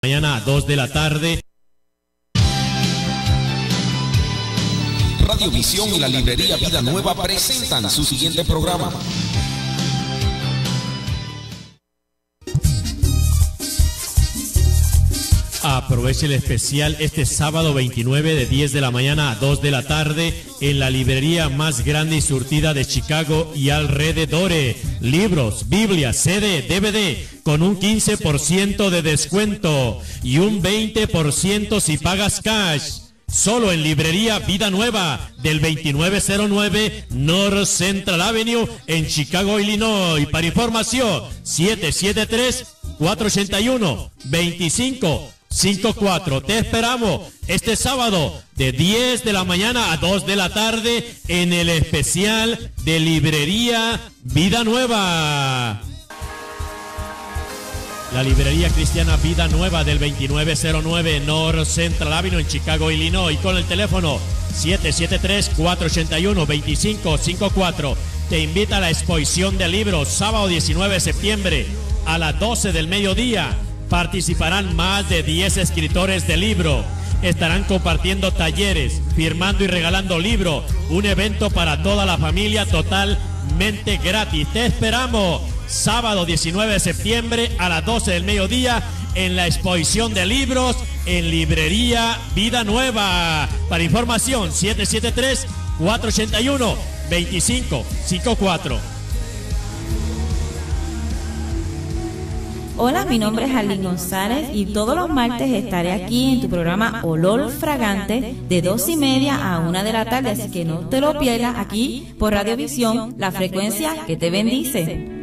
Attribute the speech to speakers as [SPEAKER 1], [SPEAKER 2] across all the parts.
[SPEAKER 1] mañana a 2 de la tarde.
[SPEAKER 2] Radiovisión y la librería Vida Nueva presentan su siguiente programa.
[SPEAKER 1] Aproveche el especial este sábado 29 de 10 de la mañana a 2 de la tarde en la librería más grande y surtida de Chicago y alrededores. Libros, Biblia, CD, DVD con un 15% de descuento y un 20% si pagas cash. Solo en librería Vida Nueva del 2909 North Central Avenue en Chicago, Illinois. Para información 773-481-2554. Te esperamos este sábado de 10 de la mañana a 2 de la tarde en el especial de librería Vida Nueva. La librería cristiana Vida Nueva del 2909 North Central Avenue en Chicago, Illinois, con el teléfono 773-481-2554. Te invita a la exposición de libros sábado 19 de septiembre a las 12 del mediodía. Participarán más de 10 escritores de libro. Estarán compartiendo talleres, firmando y regalando libros. Un evento para toda la familia totalmente gratis. Te esperamos sábado 19 de septiembre a las 12 del mediodía en la exposición de libros en librería Vida Nueva. Para información 773-481-2554.
[SPEAKER 3] Hola, mi nombre es Arlene González y todos los martes estaré aquí en tu programa Olor Fragante de 2:30 a 1 de la tarde, así que no te lo pierdas aquí por Radiovisión, la frecuencia que te bendice.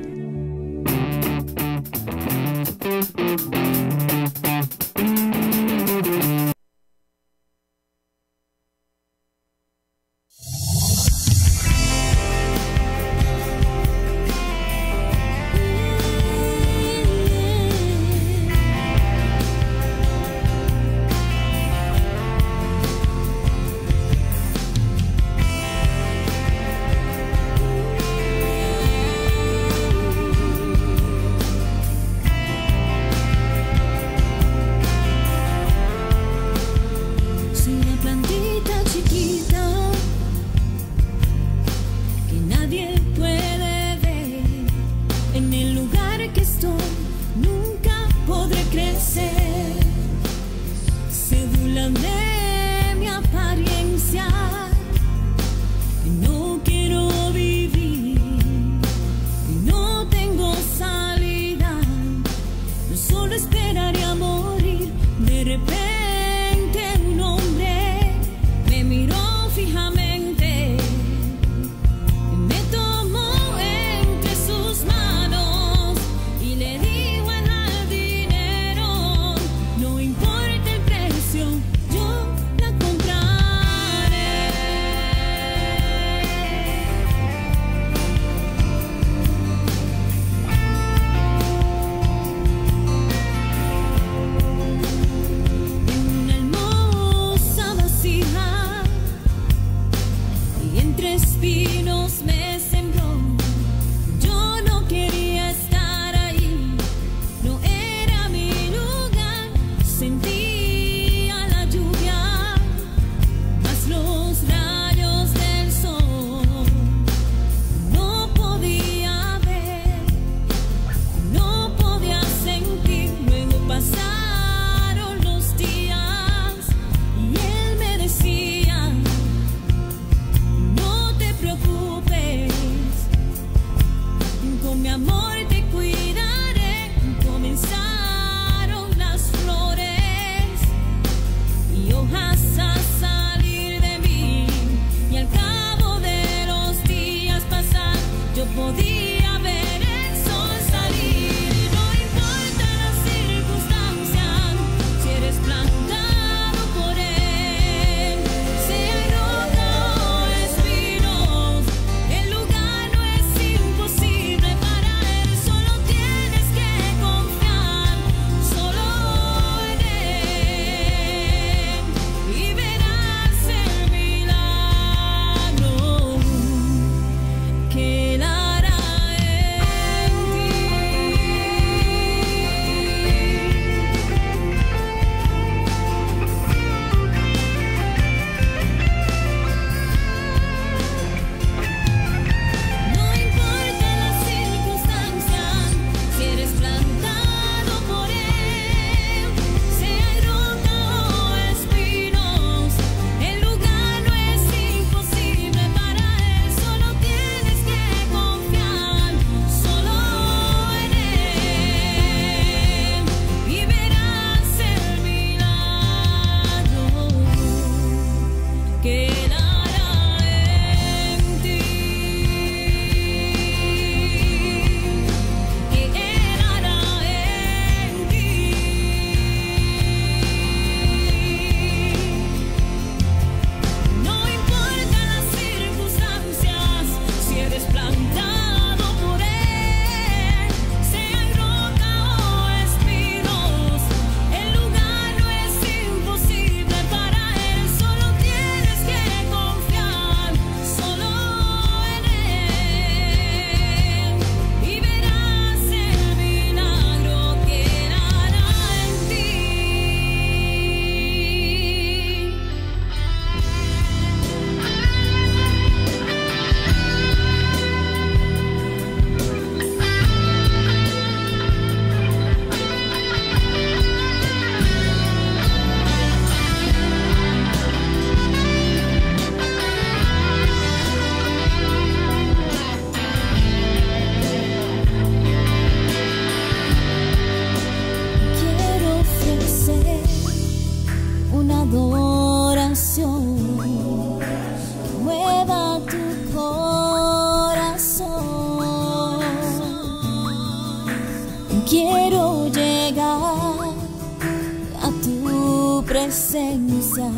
[SPEAKER 4] tu presencia,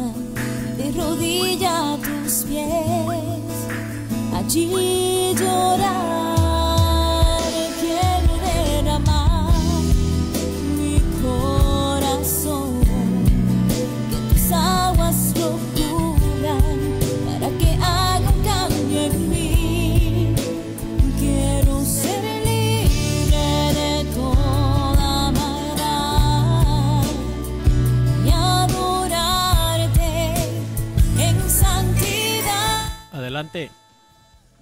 [SPEAKER 4] de rodilla a tus pies, allí llorar, quiero derramar mi corazón, que tus aguas lo cubran, para que haga un cambio en mí. Quiero ser libre de toda maldad y adorarte en santidad.
[SPEAKER 1] Adelante.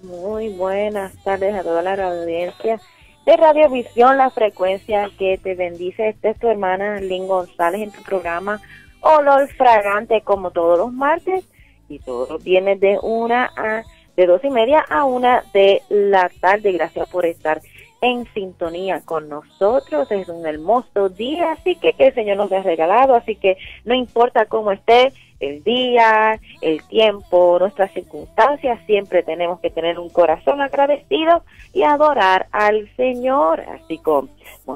[SPEAKER 5] Muy buenas tardes a toda la audiencia de Radiovisión, la frecuencia que te bendice. Esta es tu hermana Lynn González en tu programa Olor Fragante, como todos los martes y todos los viernes de 2:30 a 1 de la tarde. Gracias por estar en sintonía con nosotros. Es un hermoso día, así que el Señor nos ha regalado, así que no importa cómo esté el día, el tiempo, nuestras circunstancias, siempre tenemos que tener un corazón agradecido y adorar al Señor. Así como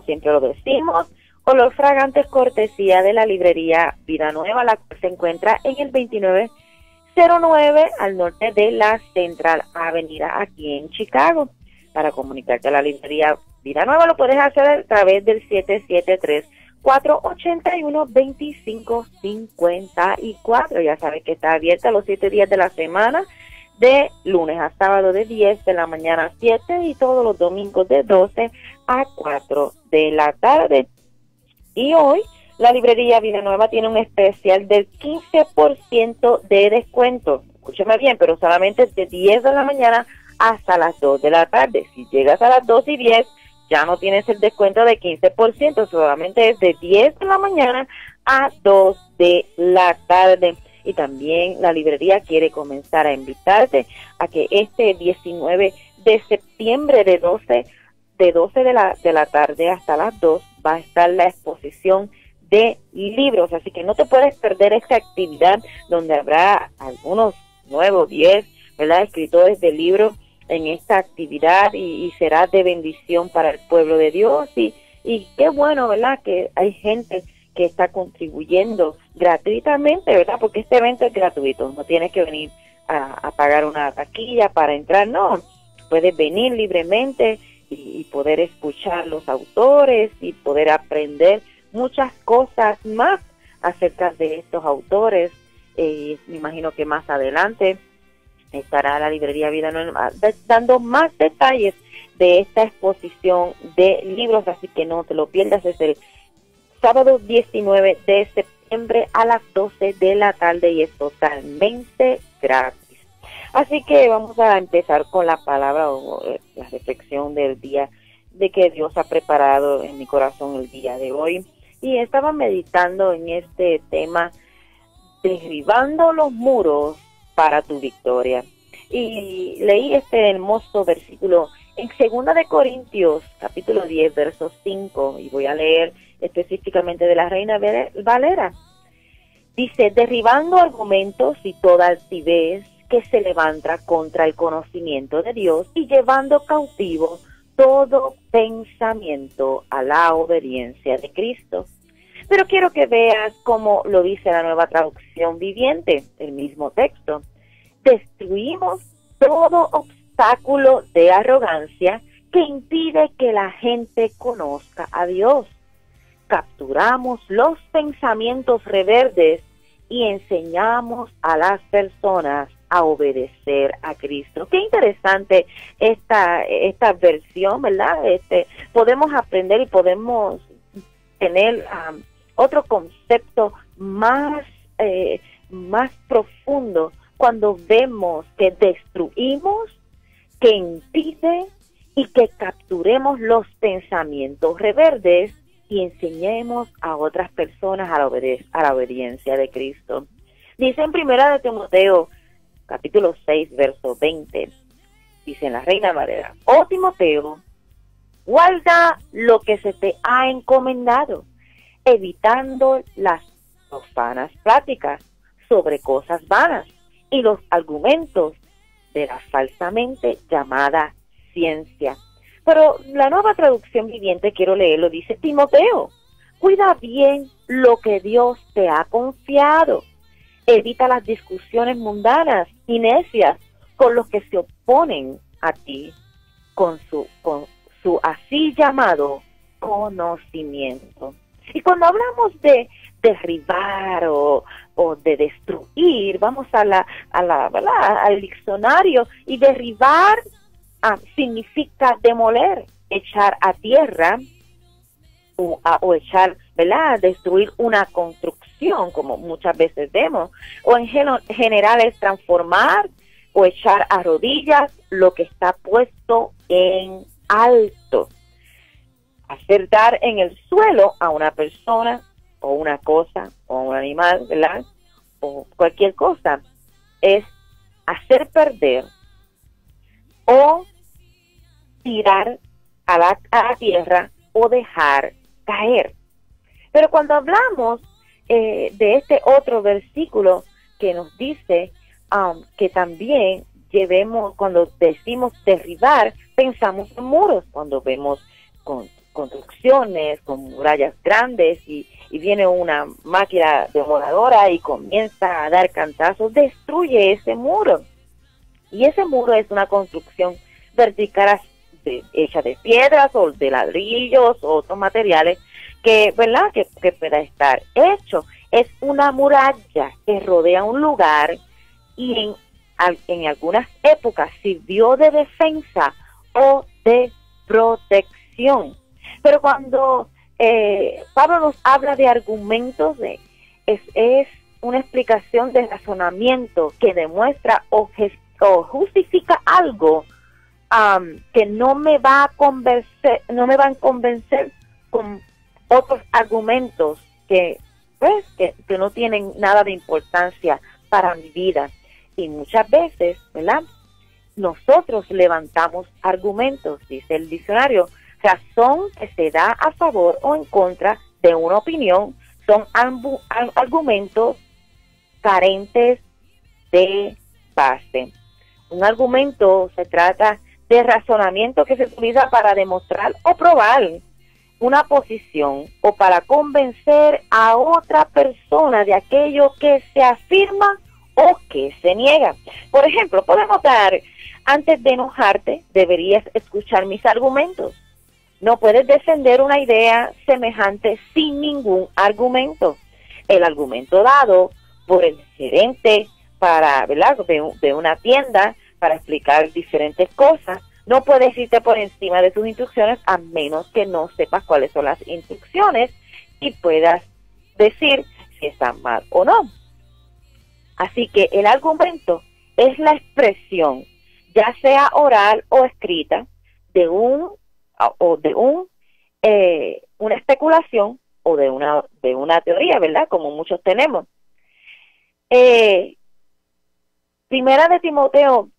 [SPEAKER 5] siempre lo decimos, Olor Fragante es cortesía de la librería Vida Nueva, la cual se encuentra en el 2909 al norte de la Central Avenida, aquí en Chicago. Para comunicarte a la librería Vida Nueva lo puedes hacer a través del 773-481-2554. Ya sabes que está abierta los 7 días de la semana, de lunes a sábado de 10 de la mañana a 7 y todos los domingos de 12 a 4 de la tarde. Y hoy la librería Vida Nueva tiene un especial del 15% de descuento. Escúchame bien, pero solamente de 10 de la mañana hasta las 2 de la tarde. Si llegas a las 2:10, ya no tienes el descuento de 15%, solamente es de 10 de la mañana a 2 de la tarde. Y también la librería quiere comenzar a invitarte a que este 19 de septiembre de 12 de la tarde hasta las 2 va a estar la exposición de libros, así que no te puedes perder esta actividad donde habrá algunos nuevos 10, ¿verdad?, escritores de libros en esta actividad y será de bendición para el pueblo de Dios y qué bueno, ¿verdad?, que hay gente que está contribuyendo gratuitamente, ¿verdad?, porque este evento es gratuito, no tienes que venir a pagar una taquilla para entrar, no, puedes venir libremente y poder escuchar los autores y poder aprender muchas cosas más acerca de estos autores. Me imagino que más adelante estará la librería Vida Nueva dando más detalles de esta exposición de libros, así que no te lo pierdas. Es el sábado 19 de septiembre a las 12 de la tarde y es totalmente gratis. Así que vamos a empezar con la palabra o la reflexión del día de que Dios ha preparado en mi corazón el día de hoy. Y estaba meditando en este tema, derribando los muros para tu victoria. Y leí este hermoso versículo en 2 de Corintios, capítulo 10, verso 5, y voy a leer específicamente de la Reina Valera. Dice, derribando argumentos y toda altivez que se levanta contra el conocimiento de Dios y llevando cautivo todo pensamiento a la obediencia de Cristo. Pero quiero que veas cómo lo dice la Nueva Traducción Viviente, el mismo texto. Destruimos todo obstáculo de arrogancia que impide que la gente conozca a Dios. Capturamos los pensamientos rebeldes y enseñamos a las personas a obedecer a Cristo. Qué interesante esta versión, ¿verdad? Podemos aprender y podemos tener otro concepto más profundo cuando vemos que destruimos, que impide y que capturemos los pensamientos rebeldes y enseñemos a otras personas a la obediencia de Cristo. Dice en 1 de Timoteo, capítulo 6, verso 20, dice en la Reina Valera, oh Timoteo, guarda lo que se te ha encomendado, evitando las profanas pláticas sobre cosas vanas y los argumentos de la falsamente llamada ciencia. Pero la Nueva Traducción Viviente, quiero leerlo, dice, Timoteo, Cuida bien lo que Dios te ha confiado. Evita las discusiones mundanas y necias con los que se oponen a ti con su así llamado conocimiento. Y cuando hablamos de derribar o de destruir, vamos ¿verdad? Al diccionario, y derribar significa demoler, echar a tierra o echar, ¿verdad? Destruir una construcción, como muchas veces vemos, o en general es transformar o echar a rodillas lo que está puesto en alto. Hacer dar en el suelo a una persona o una cosa o un animal, ¿verdad? O cualquier cosa, es hacer perder o tirar a la tierra o dejar caer. Pero cuando hablamos de este otro versículo que nos dice que también cuando decimos derribar, pensamos en muros, cuando vemos construcciones con murallas grandes y viene una máquina demoledora y comienza a dar cantazos, destruye ese muro. Y ese muro es una construcción vertical hecha de piedras o de ladrillos o otros materiales ¿verdad? Que pueda estar hecho. Es una muralla que rodea un lugar y en algunas épocas sirvió de defensa o de protección. Pero cuando Pablo nos habla de argumentos, es una explicación de razonamiento que demuestra o justifica algo que no me va a convencer con otros argumentos que no tienen nada de importancia para mi vida. Y muchas veces, ¿verdad? Nosotros levantamos argumentos, dice el diccionario, razón que se da a favor o en contra de una opinión, son argumentos carentes de base. Un argumento se trata de razonamiento que se utiliza para demostrar o probar una posición o para convencer a otra persona de aquello que se afirma o que se niega. Por ejemplo, podemos dar, antes de enojarte, deberías escuchar mis argumentos. No puedes defender una idea semejante sin ningún argumento. El argumento dado por el gerente ¿verdad? de una tienda para explicar diferentes cosas no puedes irte por encima de sus instrucciones a menos que no sepas cuáles son las instrucciones y puedas decir si están mal o no. Así que el argumento es la expresión, ya sea oral o escrita, de una especulación o de una teoría, ¿verdad? Como muchos tenemos. Primera de Timoteo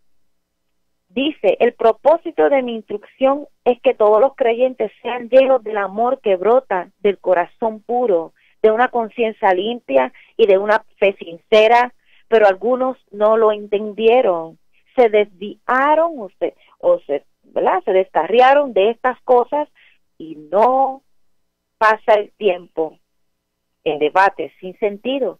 [SPEAKER 5] dice: el propósito de mi instrucción es que todos los creyentes sean llenos del amor que brota del corazón puro, de una conciencia limpia y de una fe sincera, pero algunos no lo entendieron, se desviaron se descarriaron de estas cosas y no pasa el tiempo en debates sin sentido.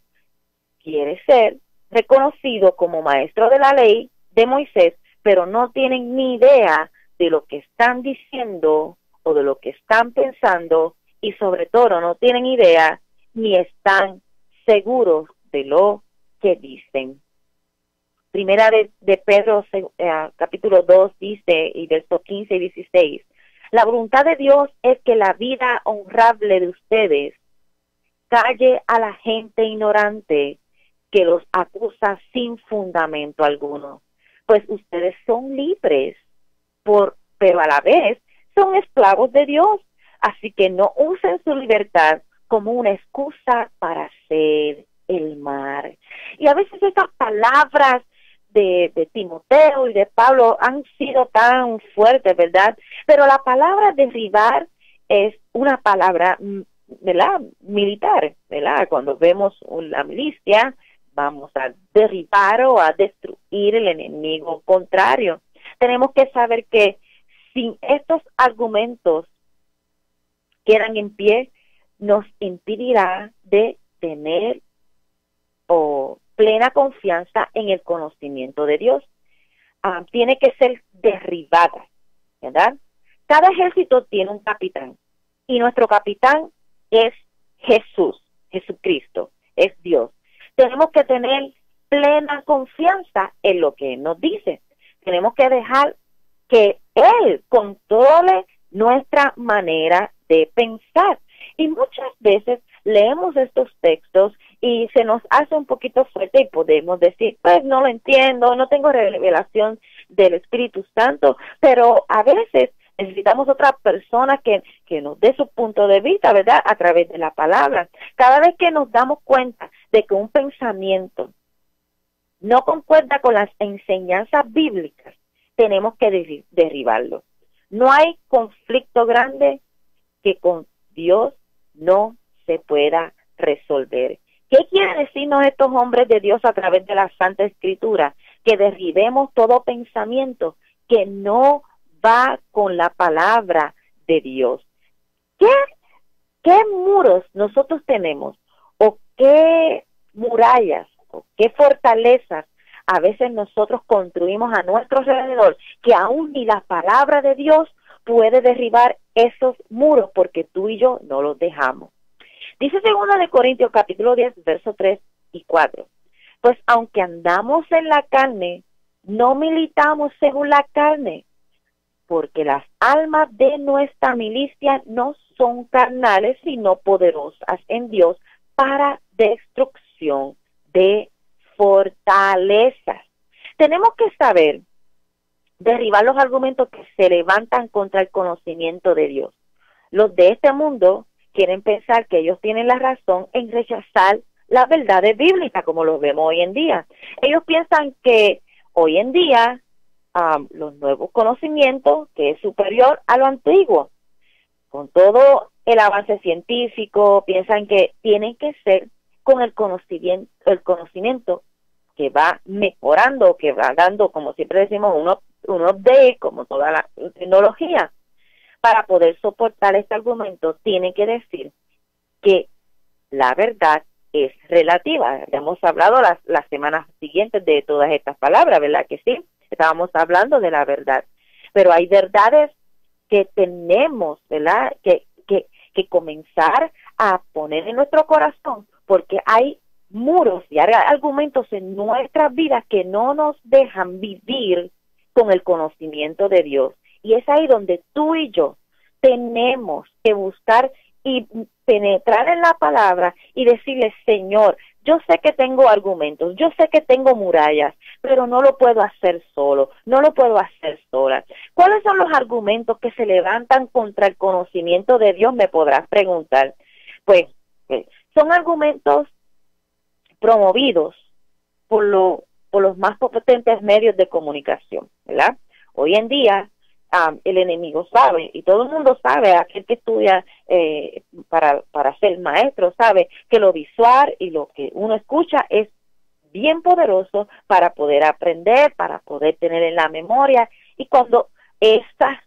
[SPEAKER 5] Quiere ser reconocido como maestro de la ley de Moisés, pero no tienen ni idea de lo que están diciendo o de lo que están pensando y sobre todo no tienen idea ni están seguros de lo que dicen. Primera de Pedro, capítulo 2 dice, y versos 15 y 16, la voluntad de Dios es que la vida honrable de ustedes calle a la gente ignorante que los acusa sin fundamento alguno, pues ustedes son libres, pero a la vez son esclavos de Dios, así que no usen su libertad como una excusa para hacer el mal. Y a veces estas palabras de Timoteo y de Pablo han sido tan fuertes, ¿verdad? Pero la palabra derribar es una palabra, ¿verdad?, militar, ¿verdad? Cuando vemos la milicia, vamos a derribar o a destruir el enemigo contrario. Tenemos que saber que sin estos argumentos quedan en pie, nos impedirá de tener plena confianza en el conocimiento de Dios. Tiene que ser derribada, ¿verdad? Cada ejército tiene un capitán y nuestro capitán es Jesucristo, es Dios. Tenemos que tener plena confianza en lo que Él nos dice. Tenemos que dejar que Él controle nuestra manera de pensar. Y muchas veces leemos estos textos y se nos hace un poquito fuerte y podemos decir, pues no lo entiendo, no tengo revelación del Espíritu Santo, pero a veces necesitamos otra persona que nos dé su punto de vista, ¿verdad? A través de la palabra. Cada vez que nos damos cuenta de que un pensamiento no concuerda con las enseñanzas bíblicas, tenemos que derribarlo. No hay conflicto grande que con Dios no se pueda resolver. ¿Qué quiere decirnos estos hombres de Dios a través de la Santa Escritura? Que derribemos todo pensamiento que no va con la palabra de Dios. ¿Qué muros nosotros tenemos? ¿O qué murallas? ¿O qué fortalezas a veces nosotros construimos a nuestro alrededor que aún ni la palabra de Dios puede derribar esos muros porque tú y yo no los dejamos? Dice 2 de Corintios capítulo 10, versos 3 y 4. Pues aunque andamos en la carne, no militamos según la carne, porque las almas de nuestra milicia no son carnales, sino poderosas en Dios para destrucción de fortalezas. Tenemos que saber derribar los argumentos que se levantan contra el conocimiento de Dios. Los de este mundo quieren pensar que ellos tienen la razón en rechazar las verdades bíblicas, como lo vemos hoy en día. Ellos piensan que hoy en día los nuevos conocimientos, que es superior a lo antiguo. Con todo el avance científico, piensan que tienen que ser con el conocimiento que va mejorando, que va dando, como siempre decimos, un update, como toda la tecnología. Para poder soportar este argumento, tiene que decir que la verdad es relativa. Ya hemos hablado las semanas siguientes de todas estas palabras, ¿verdad que sí? Estábamos hablando de la verdad. Pero hay verdades que tenemos, ¿verdad? Que comenzar a poner en nuestro corazón, porque hay muros y hay argumentos en nuestras vidas que no nos dejan vivir con el conocimiento de Dios. Y es ahí donde tú y yo tenemos que buscar y penetrar en la palabra y decirle, Señor, yo sé que tengo argumentos, yo sé que tengo murallas, pero no lo puedo hacer solo, no lo puedo hacer sola. ¿Cuáles son los argumentos que se levantan contra el conocimiento de Dios? Me podrás preguntar. Pues son argumentos promovidos por los más potentes medios de comunicación, ¿verdad? Hoy en día el enemigo sabe, y todo el mundo sabe, aquel que estudia para ser maestro sabe que lo visual y lo que uno escucha es bien poderoso para poder aprender, para poder tener en la memoria. Y cuando estas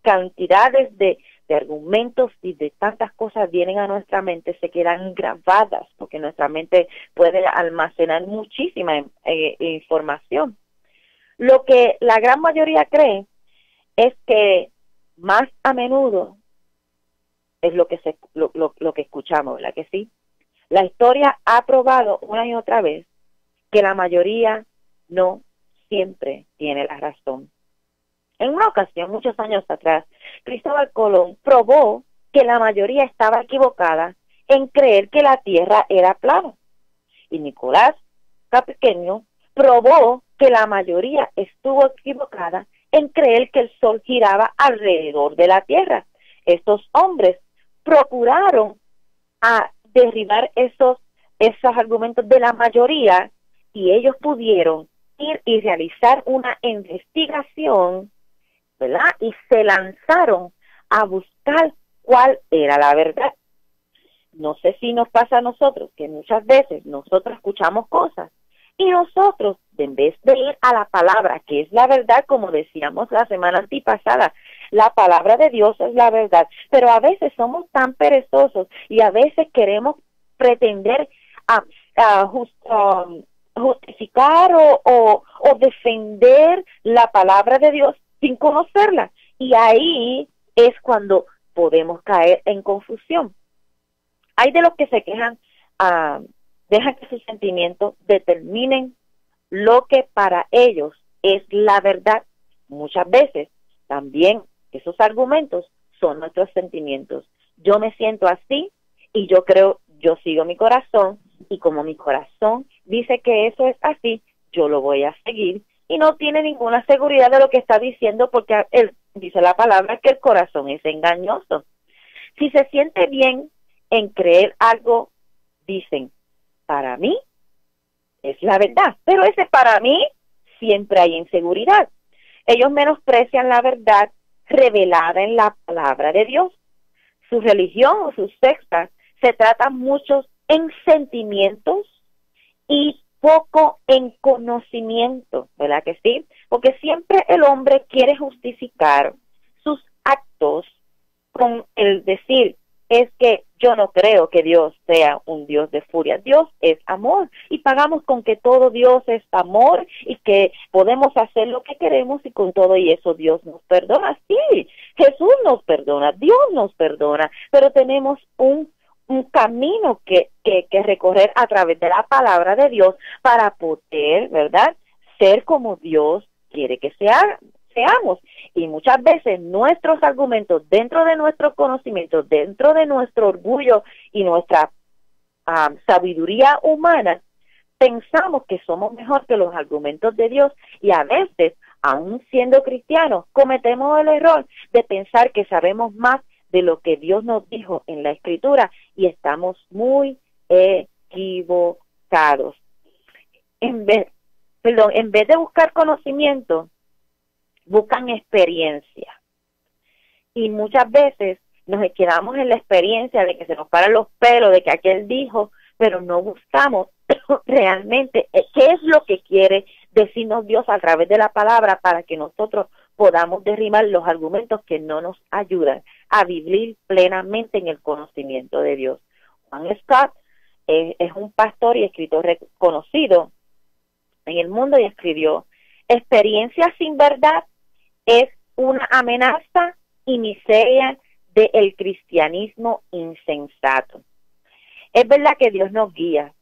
[SPEAKER 5] cantidades de argumentos y de tantas cosas vienen a nuestra mente, se quedan grabadas, porque nuestra mente puede almacenar muchísima información. Lo que la gran mayoría cree es que más a menudo es lo que escuchamos, ¿verdad que sí? La historia ha probado una y otra vez que la mayoría no siempre tiene la razón. En una ocasión, muchos años atrás, Cristóbal Colón probó que la mayoría estaba equivocada en creer que la Tierra era plana. Y Nicolás Copernicus probó que la mayoría estuvo equivocada en creer que el Sol giraba alrededor de la Tierra. Estos hombres procuraron derribar esos argumentos de la mayoría, y ellos pudieron ir y realizar una investigación, ¿verdad? Y se lanzaron a buscar cuál era la verdad. No sé si nos pasa a nosotros, que muchas veces nosotros escuchamos cosas y nosotros, en vez de ir a la palabra, que es la verdad, como decíamos la semana antipasada, La palabra de Dios es la verdad, pero a veces somos tan perezosos y a veces queremos pretender justificar o defender la palabra de Dios sin conocerla. Y ahí es cuando podemos caer en confusión. Hay de los que se quejan, dejan que sus sentimientos determinen lo que para ellos es la verdad. Muchas veces también esos argumentos son nuestros sentimientos. Yo me siento así y yo creo, yo sigo mi corazón, y como mi corazón dice que eso es así, yo lo voy a seguir, y no tiene ninguna seguridad de lo que está diciendo, porque él dice la palabra que el corazón es engañoso. Si se siente bien en creer algo, dicen, para mí es la verdad, pero ese para mí siempre hay inseguridad. Ellos menosprecian la verdad revelada en la palabra de Dios. Su religión o sus sectas se tratan mucho en sentimientos y poco en conocimiento, ¿verdad que sí? Porque siempre el hombre quiere justificar sus actos con el decir, es que yo no creo que Dios sea un Dios de furia. Dios es amor y pagamos con que todo Dios es amor y que podemos hacer lo que queremos y con todo y eso Dios nos perdona. Sí, Jesús nos perdona, Dios nos perdona, pero tenemos un camino que recorrer a través de la palabra de Dios para poder, ¿verdad?, ser como Dios quiere que seamos. Y muchas veces nuestros argumentos, dentro de nuestro conocimiento, dentro de nuestro orgullo y nuestra sabiduría humana, pensamos que somos mejor que los argumentos de Dios, y a veces, aún siendo cristianos, cometemos el error de pensar que sabemos más de lo que Dios nos dijo en la Escritura, y estamos muy equivocados. En vez de buscar conocimiento, buscan experiencia. Y muchas veces nos quedamos en la experiencia de que se nos paran los pelos, de que aquel dijo, pero no buscamos realmente qué es lo que quiere decirnos Dios a través de la palabra, para que nosotros podamos derribar los argumentos que no nos ayudan a vivir plenamente en el conocimiento de Dios. Juan Scott es un pastor y escritor reconocido en el mundo, y escribió: experiencia sin verdad es una amenaza y miseria del cristianismo insensato. Es verdad que Dios nos guía,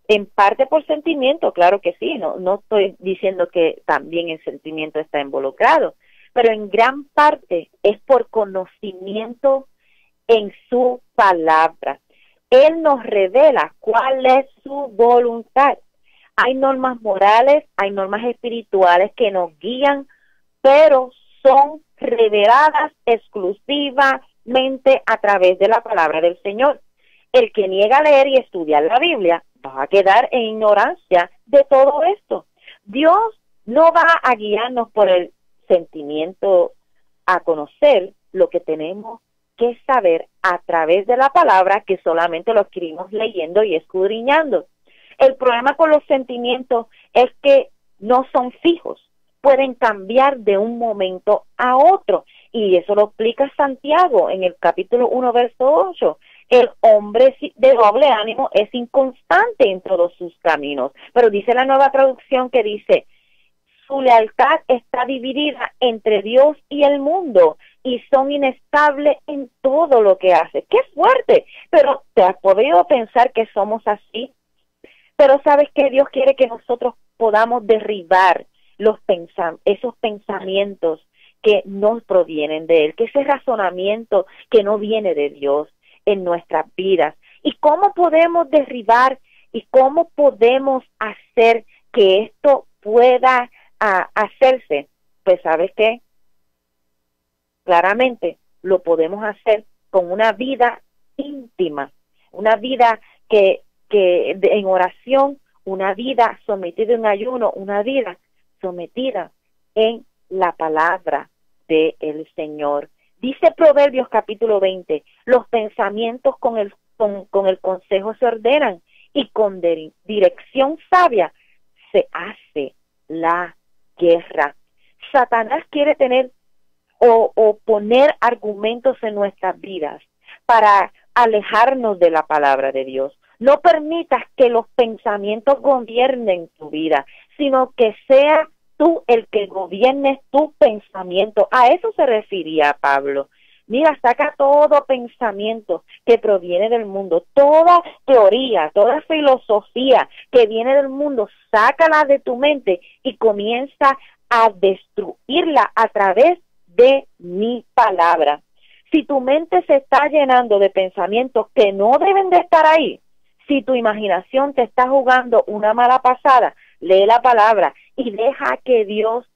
[SPEAKER 5] en parte por sentimiento, claro que sí, no estoy diciendo que también el sentimiento está involucrado, pero en gran parte es por conocimiento en su palabra. Él nos revela cuál es su voluntad. Hay normas morales, hay normas espirituales que nos guían, pero son reveladas exclusivamente a través de la palabra del Señor. El que niega leer y estudiar la Biblia va a quedar en ignorancia de todo esto. Dios no va a guiarnos por el sentimiento a conocer lo que tenemos que saber a través de la palabra, que solamente lo adquirimos leyendo y escudriñando. El problema con los sentimientos es que no son fijos, pueden cambiar de un momento a otro, y eso lo explica Santiago en el capítulo 1, verso 8. El hombre de doble ánimo es inconstante en todos sus caminos, pero dice la Nueva Traducción que dice: su lealtad está dividida entre Dios y el mundo, y son inestables en todo lo que hace. ¡Qué fuerte! Pero ¿te has podido pensar que somos así? Pero ¿sabes qué? Dios quiere que nosotros podamos derribar esos pensamientos que no provienen de Él, que ese razonamiento que no viene de Dios en nuestras vidas. ¿Y cómo podemos derribar y cómo podemos hacer que esto pueda hacerse? Pues ¿sabes qué? Claramente lo podemos hacer con una vida íntima, una vida que en oración, una vida sometida en ayuno, una vida sometida en la palabra del Señor. Dice Proverbios capítulo 20, los pensamientos con el consejo se ordenan, y con dirección sabia se hace la guerra. Satanás quiere tener o poner argumentos en nuestras vidas para alejarnos de la palabra de Dios. No permitas que los pensamientos gobiernen tu vida, sino que sea tú el que gobiernes tu pensamiento. A eso se refería Pablo. Mira, saca todo pensamiento que proviene del mundo, toda teoría, toda filosofía que viene del mundo, sácala de tu mente y comienza a destruirla a través de mi palabra. Si tu mente se está llenando de pensamientos que no deben de estar ahí, si tu imaginación te está jugando una mala pasada, lee la palabra y deja que Dios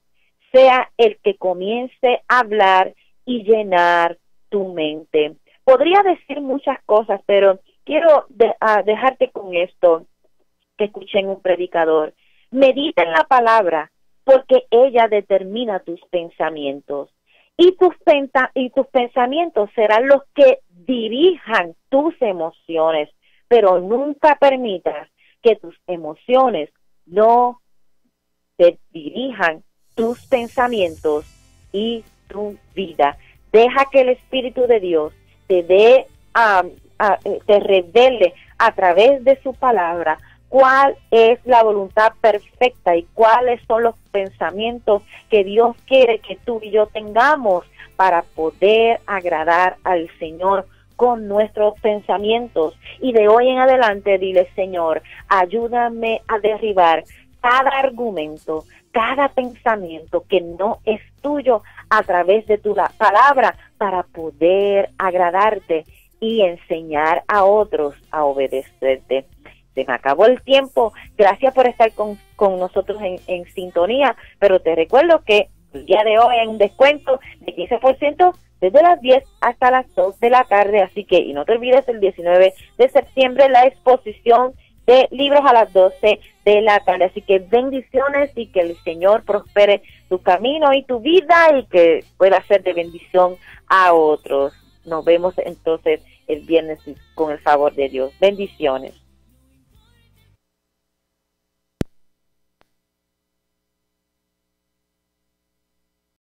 [SPEAKER 5] sea el que comience a hablar y llenar tu mente. Podría decir muchas cosas, pero quiero dejarte con esto que escuché en un predicador. Medita en la palabra, porque ella determina tus pensamientos. Y tus pensamientos serán los que dirijan tus emociones, pero nunca permitas que tus emociones no te dirijan tus pensamientos y tu vida. Deja que el Espíritu de Dios te revele a través de su palabra cuál es la voluntad perfecta y cuáles son los pensamientos que Dios quiere que tú y yo tengamos para poder agradar al Señor con nuestros pensamientos. Y de hoy en adelante dile: Señor, ayúdame a derribar cada argumento, cada pensamiento que no es tuyo a través de tu palabra, para poder agradarte y enseñar a otros a obedecerte. Se me acabó el tiempo. Gracias por estar con nosotros en sintonía, pero te recuerdo que el día de hoy hay un descuento de 15% desde las 10 hasta las 2 de la tarde, así que, y no te olvides, el 19 de septiembre la exposición de libros a las 12 de la tarde. Así que bendiciones y que el Señor prospere tu camino y tu vida y que pueda ser de bendición a otros. Nos vemos entonces el viernes con el favor de Dios. Bendiciones.